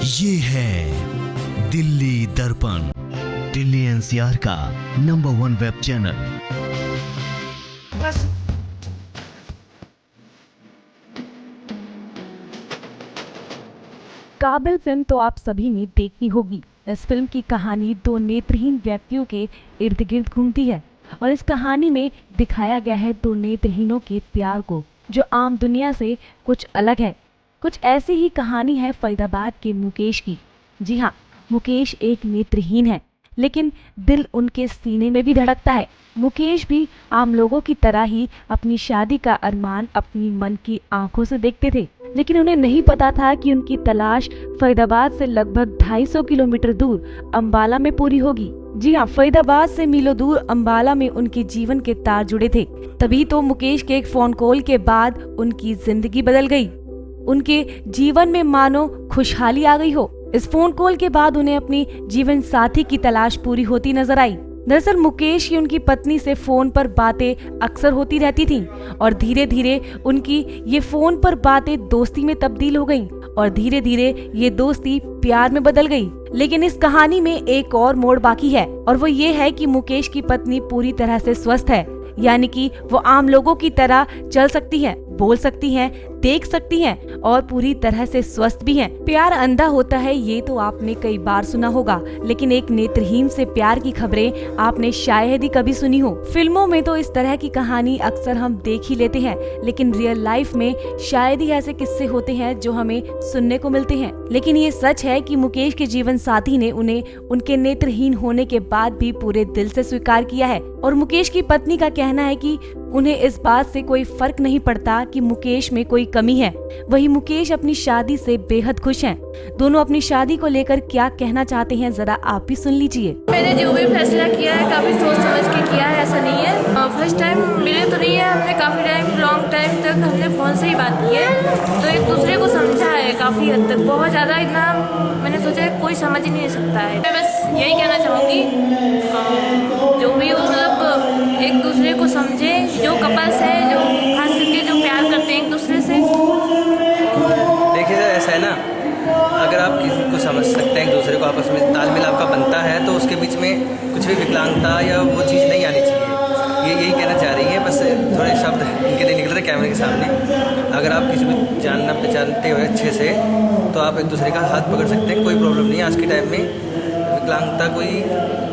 ये है दिल्ली दर्पण, दिल्ली एनसीआर का नंबर 1 वेब चैनल। बस काबिल फिल्म तो आप सभी ने देखी होगी। इस फिल्म की कहानी दो नेत्रहीन व्यक्तियों के इर्द गिर्द घूमती है और इस कहानी में दिखाया गया है दो नेत्रहीनों के प्यार को, जो आम दुनिया से कुछ अलग है। कुछ ऐसी ही कहानी है फरीदाबाद के मुकेश की। जी हाँ, मुकेश एक नेत्रहीन है, लेकिन दिल उनके सीने में भी धड़कता है। मुकेश भी आम लोगों की तरह ही अपनी शादी का अरमान अपनी मन की आंखों से देखते थे, लेकिन उन्हें नहीं पता था कि उनकी तलाश फरीदाबाद से लगभग 250 किलोमीटर दूर अंबाला में पूरी होगी। जी हाँ, फरीदाबाद से मीलों दूर अंबाला में उनके जीवन के तार जुड़े थे। तभी तो मुकेश के एक फोन कॉल के बाद उनकी जिंदगी बदल गई। उनके जीवन में मानो खुशहाली आ गई हो। इस फोन कॉल के बाद उन्हें अपनी जीवन साथी की तलाश पूरी होती नजर आई। दरअसल मुकेश की उनकी पत्नी से फोन पर बातें अक्सर होती रहती थीं और धीरे धीरे उनकी ये फोन पर बातें दोस्ती में तब्दील हो गईं और धीरे धीरे ये दोस्ती प्यार में बदल गई। लेकिन इस कहानी में एक और मोड़ बाकी है और वो ये है कि मुकेश की पत्नी पूरी तरह से स्वस्थ है, यानी कि वो आम लोगों की तरह चल सकती है, बोल सकती हैं, देख सकती हैं और पूरी तरह से स्वस्थ भी हैं। प्यार अंधा होता है, ये तो आपने कई बार सुना होगा, लेकिन एक नेत्रहीन से प्यार की खबरें आपने शायद ही कभी सुनी हो। फिल्मों में तो इस तरह की कहानी अक्सर हम देख ही लेते हैं, लेकिन रियल लाइफ में शायद ही ऐसे किस्से होते हैं जो हमें सुनने को मिलते हैं। लेकिन ये सच है कि मुकेश के जीवन साथी ने उन्हें उनके नेत्रहीन होने के बाद भी पूरे दिल से स्वीकार किया है और मुकेश की पत्नी का कहना है कि उन्हें इस बात से कोई फर्क नहीं पड़ता कि मुकेश में कोई कमी है। वही मुकेश अपनी शादी से बेहद खुश हैं। दोनों अपनी शादी को लेकर क्या कहना चाहते हैं, जरा आप भी सुन लीजिए। मैंने जो भी फैसला किया है काफ़ी सोच समझ के किया है, ऐसा नहीं है फर्स्ट टाइम मिले तो नहीं है। हमने काफ़ी टाइम लॉन्ग टाइम तक हमने फ़ोन से ही बात की है, तो एक दूसरे को समझा है काफ़ी हद तक, बहुत ज़्यादा। इतना मैंने सोचा कोई समझ ही नहीं सकता है। मैं बस यही कहना चाहूँगी, जो भी मतलब एक दूसरे को समझे, जो कपल्स है, जो खास करके जो प्यार करते हैं एक दूसरे से। देखिए सर, ऐसा है ना, अगर आप किसी को समझ सकते हैं, एक दूसरे को आपस में तालमेल आपका बनता है, तो उसके बीच में कुछ भी विकलांगता या वो चीज़ नहीं आनी चाहिए। ये यही कहना चाह रही है, बस थोड़े शब्द इनके नहीं निकल रहे कैमरे के सामने। अगर आप किसी को जानना पहचानते हो अच्छे से, तो आप एक दूसरे का हाथ पकड़ सकते हैं, कोई प्रॉब्लम नहीं है। आज के टाइम में विकलांगता कोई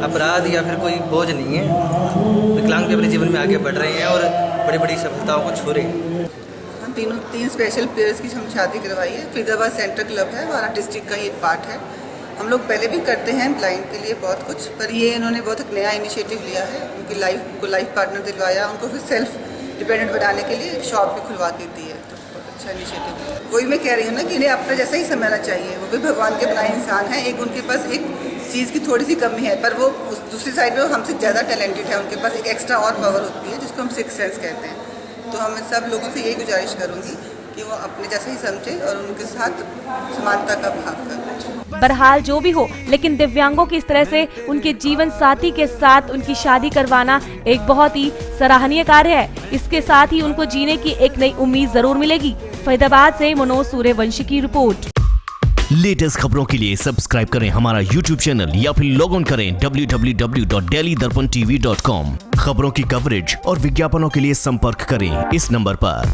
अपराध या फिर कोई बोझ नहीं है। विकलांग भी अपने जीवन में आगे बढ़ रहे हैं और बड़ी बड़ी सफलताओं को छू रहे हैं। हम तीन स्पेशल प्लेयर्स की हम शादी करवाई है। फरीदाबाद सेंट्रल क्लब है, हमारा डिस्ट्रिक्ट का ही एक पार्ट है। हम लोग पहले भी करते हैं ब्लाइंड के लिए बहुत कुछ, पर ये इन्होंने बहुत एक नया इनिशिएटिव लिया है। उनकी लाइफ पार्टनर दिलवाया, उनको फिर सेल्फ डिपेंडेंट बनाने के लिए शॉप भी खुलवा के दी है, तो बहुत अच्छा इनिशिएटिव है। वही मैं कह रही हूँ ना कि इन्हें अपना जैसा ही समझना चाहिए। वो भी भगवान के बनाए इंसान हैं। एक उनके पास एक चीज़ की थोड़ी सी कमी है, पर वो उस दूसरी साइड में हमसे ज़्यादा टैलेंटेड है। उनके पास एक एक्स्ट्रा और पावर होती है, जिसको हम सिक्स सेंस कहते हैं। तो हम सब लोगों से यही गुजारिश करूँगी कि वो अपने जैसा ही समझे और उनके साथ समानता का भाव करें। बहरहाल जो भी हो, लेकिन दिव्यांगों की इस तरह से उनके जीवन साथी के साथ उनकी शादी करवाना एक बहुत ही सराहनीय कार्य है। इसके साथ ही उनको जीने की एक नई उम्मीद जरूर मिलेगी। फरीदाबाद से मनोज सूर्यवंशी की रिपोर्ट। लेटेस्ट खबरों के लिए सब्सक्राइब करें हमारा YouTube चैनल या फिर लॉग ऑन करें www.delhidarpantv.com। खबरों की कवरेज और विज्ञापनों के लिए संपर्क करें इस नंबर पर।